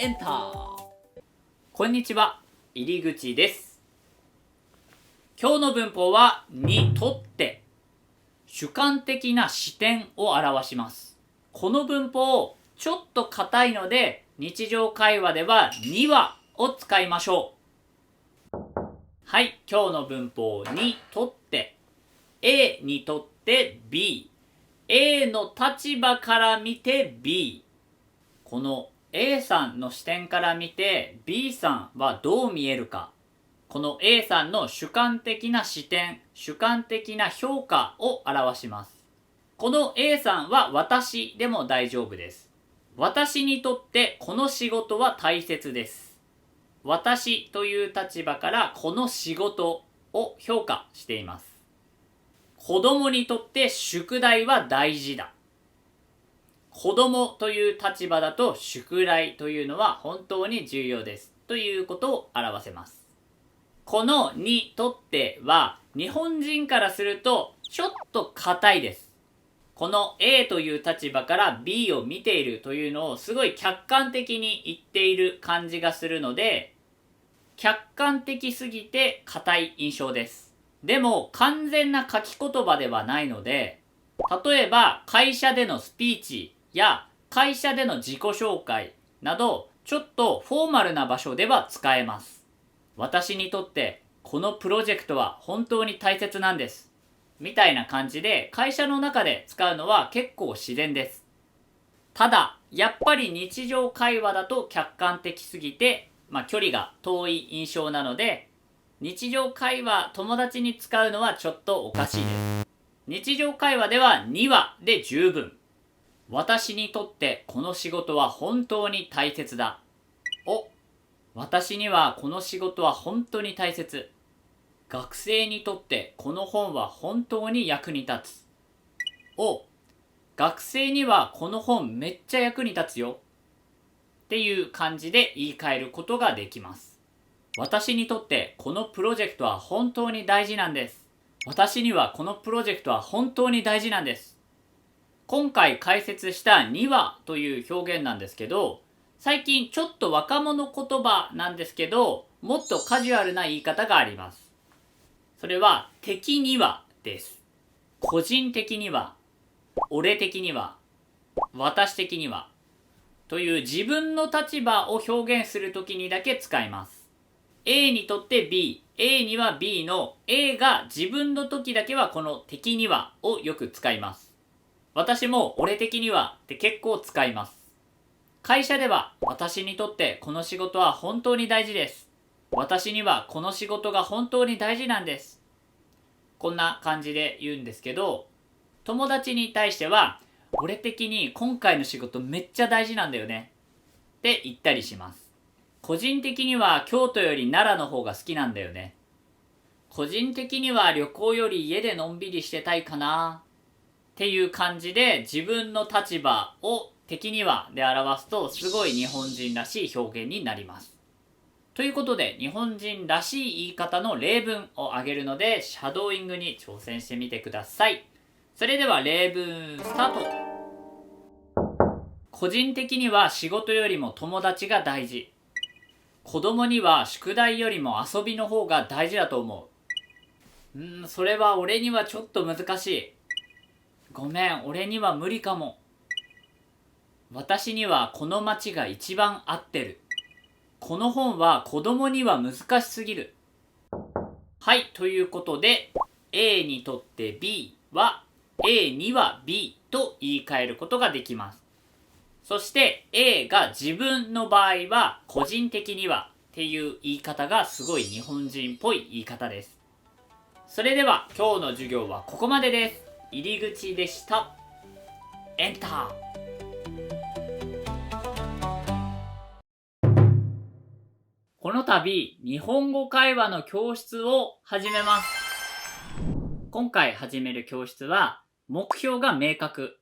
エンター。こんにちは、入り口です。今日の文法はにとって主観的な視点を表します。この文法ちょっと硬いので日常会話ではにはを使いましょう。はい、今日の文法にとって A にとって B、A の立場から見て B。この A さんの視点から見て B さんはどう見えるか。この A さんの主観的な視点、主観的な評価を表します。この A さんは私でも大丈夫です。私にとってこの仕事は大切です。私という立場からこの仕事を評価しています。子供にとって宿題は大事だ。子供という立場だと宿題というのは本当に重要ですということを表せます。このにとっては日本人からするとちょっと硬いです。この A という立場から B を見ているというのをすごい客観的に言っている感じがするので、客観的すぎて硬い印象です。でも完全な書き言葉ではないので、例えば会社でのスピーチや会社での自己紹介などちょっとフォーマルな場所では使えます。私にとってこのプロジェクトは本当に大切なんですみたいな感じで会社の中で使うのは結構自然です。ただやっぱり日常会話だと客観的すぎて、距離が遠い印象なので、日常会話友達に使うのはちょっとおかしいです。日常会話ではにはで十分。私にとってこの仕事は本当に大切だ。私にはこの仕事は本当に大切。学生にとってこの本は本当に役に立つ。学生にはこの本めっちゃ役に立つよ。っていう感じで言い換えることができます。私にとってこのプロジェクトは本当に大事なんです。私にはこのプロジェクトは本当に大事なんです。今回解説したにはという表現なんですけど、最近ちょっと若者言葉なんですけど、もっとカジュアルな言い方があります。それは的にはです。個人的には、俺的には、私的にはという自分の立場を表現するときにだけ使います。A にとって B、A には B の A が自分の時だけはこの的にはをよく使います。私も俺的にはって結構使います。会社では私にとってこの仕事は本当に大事です。私にはこの仕事が本当に大事なんです。こんな感じで言うんですけど、友達に対しては俺的に今回の仕事めっちゃ大事なんだよねって言ったりします。個人的には京都より奈良の方が好きなんだよね。個人的には旅行より家でのんびりしてたいかなっていう感じで自分の立場を的にはで表すとすごい日本人らしい表現になります。ということで日本人らしい言い方の例文を挙げるのでシャドーイングに挑戦してみてください。それでは例文スタート。個人的には仕事よりも友達が大事。子供には宿題よりも遊びの方が大事だと思う。それは俺にはちょっと難しい。ごめん、俺には無理かも。私にはこの街が一番合ってる。この本は子供には難しすぎる。はい、ということで A にとって B は A には B と言い換えることができます。そして A が自分の場合は個人的にはっていう言い方がすごい日本人っぽい言い方です。それでは今日の授業はここまでです。入り口でした。エンター。この度日本語会話の教室を始めます。今回始める教室は目標が明確、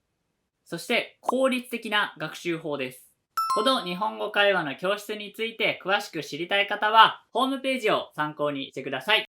そして効率的な学習法です。この日本語会話の教室について詳しく知りたい方はホームページを参考にしてください。